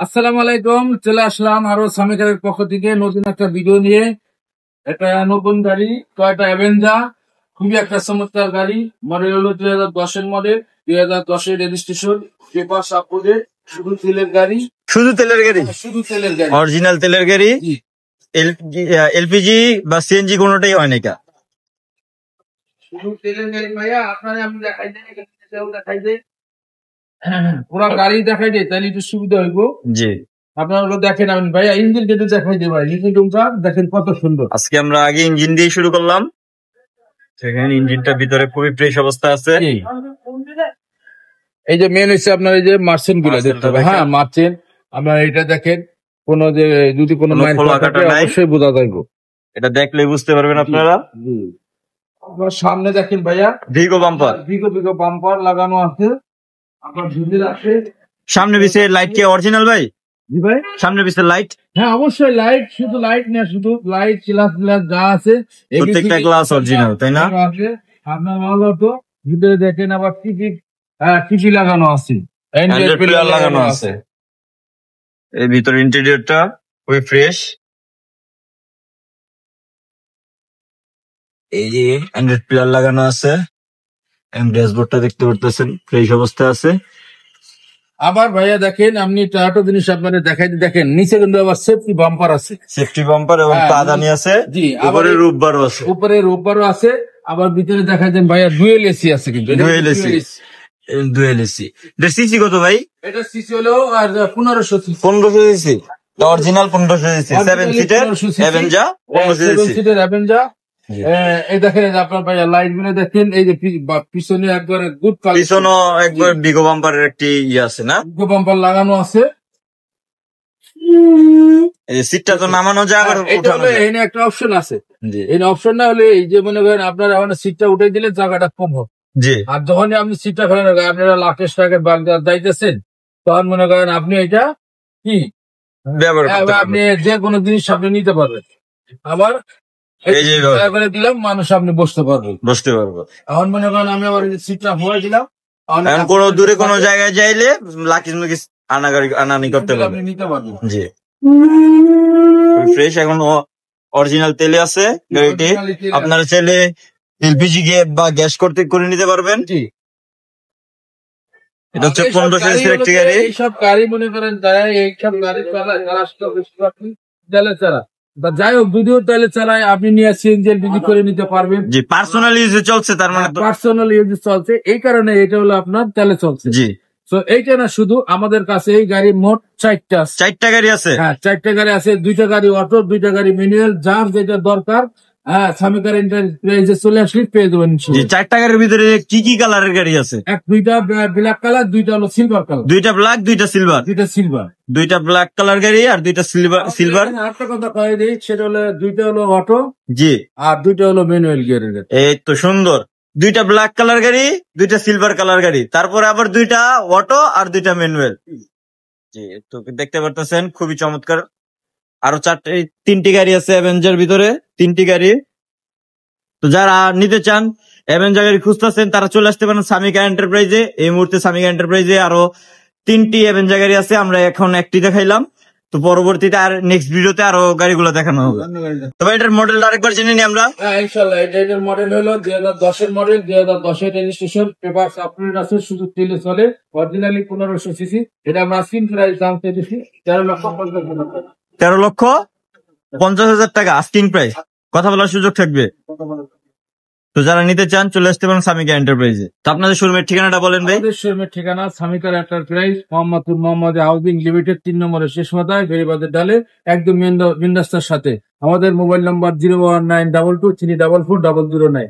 আসসালামু আলাইকুম। চলে আসলাম আরো সামিকারের পক্ষ থেকে নতুন একটা ভিডিও নিয়ে। একটা নতুন গাড়ি টয়োটা অ্যাভেঞ্জার, খুবই একটা চমৎকার গাড়ি। মডেল হলো 2010-এর মডেল, 2010-এর রেজিস্ট্রেশন, পেপার আপডেট। শুধু তেলের গাড়ি, শুধু তেলের গাড়ি, শুধু তেলের গাড়ি, অরিজিনাল তেলের গাড়ি। জি। এলপিজি বা সিএনজি কোনোটাই হয় না। শুধু তেলের গাড়ি ভাইয়া, আপনারা আমি দেখাই দেয়, দেখাই দেয়, পুরা গাড়ি দেখাই দেয়, তাহলে একটু সুবিধা হইব। জি, আপনারা হলো দেখেন, আমি ভাইয়া ইঞ্জিন যেটা দেখাই দেয়, ভাই ইঞ্জিন রুমটা দেখেন কত সুন্দর। আজকে আমরা আগে ইঞ্জিন দিয়ে শুরু করলাম। সেখানে ইঞ্জিনটা ভিতরে খুবই ফ্রেশ অবস্থা আছে। এই যে মেন হচ্ছে আপনার এই যে মার্চেন্ট গুলা দেখতে হবে। হ্যাঁ, মার্চেন্ট আপনার এটা দেখেন, কোন যে যদি কোনো মাইল খোলা থাকে কাটা নাই। অবশ্যই বোঝা যাইব। এটা দেখলে বুঝতে পারবেন আপনারা। আপনার সামনে দেখেন ভাইয়া, ভিগো বাম্পার, বিগো বিগো বাম্পার লাগানো আছে। আপনার ঝুলি আছে সামনে পিছে লাইট কি অরিজিনাল ভাই? জি ভাই, সামনে পিছে লাইট, হ্যাঁ অবশ্যই লাইট, শুধু লাইট না, শুধু লাইট গ্লাস গ্লাস যা আছে প্রত্যেকটা গ্লাস অরিজিনাল, তাই না? আছে। আপনার ভালো তো ভিতরে দেখেন আবার টিভি, হ্যাঁ টিভি লাগানো আছে, অ্যান্ড্রয়েড প্লেয়ার লাগানো আছে। এই ভিতরে ইন্টেরিয়রটা খুবই ফ্রেশ। এই যে অ্যান্ড্রয়েড প্লেয়ার লাগানো আছে। ড্যাশবোর্ডটা দেখতে পারতেছেন ফ্রেশ অবস্থায় আছে। আবার ভাইয়া দেখেন, আপনি একটা জিনিস আপনাদের দেখাই, দেখেন নিচে কিন্তু আবার সেফটি বাম্পার আছে, সেফটি বাম্পার এবং হ্যাঁ, পাদানি আছে। জি, উপরে রূপবারও আছে, উপরে রোববারও আছে। আবার ভিতরে দেখা যায় ভাইয়া ডুয়েল এসি আছে, কিন্তু ডুয়েল এসি, ডুয়েল এসি। এটা সিসি কত ভাই? এটা সিসি হলো আর 1500 CC, 1500 CC, original 1500 CC, 7 seater Avenger, 1500 7 CC. সিটের অ্যাভেঞ্জার। এই দেখেন এই যে আপনার ভাইয়া লাইট গুলো দেখেন, এই যে পিছনে একবারে গুড কোয়ালিটি, পিছনও একবার বিগো বাম্পারের একটি ইয়ে আছে না, বাম্পার লাগানো আছে। এই সিটটা তো নামানো যায় আবার এটা উঠানো হলো যায়। এখানে একটা অপশন আছে, জি এই অপশনটা হলে এই যে মনে করেন আপনার এখন সিটটা উঠে দিলে জায়গাটা কম হবে। জি, আর যখনই আপনি সিটটা ফেলে রাখেন, আপনারা লাখের টাকা বাগদাদ যাইতেছেন, তখন মনে করেন আপনি এটা কি ব্যবহার করতে আপনি পারবেন। যে কোনো জিনিস আপনি নিতে পারবেন। আবার এই যে করে দিলাম, মানুষ আপনি বসতে পারবেন। বসতে পারবো। এখন মনে করেন আমি আবার সিটটা হয়ে দিলাম, এখন কোন দূরে কোনো জায়গায় যাইলে লাকিস মুকিস আনানি করতে আপনি পারবে। নিতে পারবেন। জি, ফ্রেশ এখন অরিজিনাল তেলে আছে গাড়িটি। আপনারা চাইলে এলপিজি বা গ্যাস করতে করে নিতে পারবেন। জি, এটা হচ্ছে 1500 সিসির একটি গাড়ি। এইসব গাড়ি মনে করেন যারা এইসব গাড়ি চালায়, তারা তেলে চালায় বা যাই হোক যদিও তেলে চালায়, আপনি নিয়ে সিএনজি এলপিজি করে নিতে পারবেন। জি, পার্সোনাল ইউজে চলছে, তার মানে তো। পার্সোনাল ইউজ চলছে, এই কারণে এটা হলো আপনার তেলে চলছে। জি, তো এইটা না, শুধু আমাদের কাছে এই গাড়ি মোট 4টা আছে। 4টা গাড়ি আছে। হ্যাঁ 4টা গাড়ি আছে, 2টা গাড়ি অটো, 2টা গাড়ি ম্যানুয়াল, যার যেটা দরকার হ্যাঁ সামিকার এন্টারপ্রাইজে চলে আসলে পেয়ে যাবেন। জি, 4টা গাড়ির ভিতরে কি কি কালারের গাড়ি আছে? দুইটা ব্ল্যাক কালার, 2টা হলো সিলভার কালার। 2টা ব্ল্যাক, 2টা সিলভার। 2টা সিলভার, 2টা ব্ল্যাক কালার গাড়ি আর 2টা সিলভার। আরেকটা কথা কয়ে দিই, সেটা হলো 2টা হলো অটো জি, আর 2টা হলো ম্যানুয়াল গিয়ারের গাড়ি। এই তো সুন্দর। 2টা ব্ল্যাক কালার গাড়ি, 2টা সিলভার কালার গাড়ি, তারপরে আবার 2টা অটো আর 2টা ম্যানুয়াল। জি, তো দেখতে পারতেছেন খুবই চমৎকার। আরো 3টি গাড়ি আছে অ্যাভেঞ্জার ভিতরে, 3টি গাড়ি। তো যারা নিতে চান, অ্যাভেঞ্জার গাড়ি খুঁজতেছেন, তারা চলে আসতে পারেন সামিকা এন্টারপ্রাইজে। এই মুহূর্তে সামিকা এন্টারপ্রাইজে আরো 3টি অ্যাভেঞ্জার গাড়ি আছে। আমরা এখন একটি দেখাইলাম, তো পরবর্তীতে আর নেক্সট ভিডিওতে আরো গাড়িগুলো দেখানো হবে। তবে এটার মডেলটা আরেকবার জেনে নিই আমরা। হ্যাঁ ইনশাল্লাহ, এটার মডেল হলো 2010-এর মডেল, 2010-এর রেজিস্ট্রেশন, পেপার আপডেট আছে, শুধু তেলে চলে, অরিজিনালি 1500 সিসি। এটা আমরা স্ক্রিন প্রাইস দাম পেয়েছি 13,50,000 টাকা। 13,50,000 টাকা আস্কিং প্রাইস, কথা বলার সুযোগ থাকবে। তো যারা নিতে চান চলে আসতে পারেন সামিকা এন্টারপ্রাইজে। তো আপনাদের শোরুমের ঠিকানাটা বলেন ভাই। আমাদের শোরুমের ঠিকানা Samikar enterprise, Mohammadpur Mohammad housing limited, 3 নম্বরের শেষ মাথায়, বেরিবাদের ডালে, একদম মেন রাস্তার সাথে। আমাদের মোবাইল নাম্বার 01922 344 009।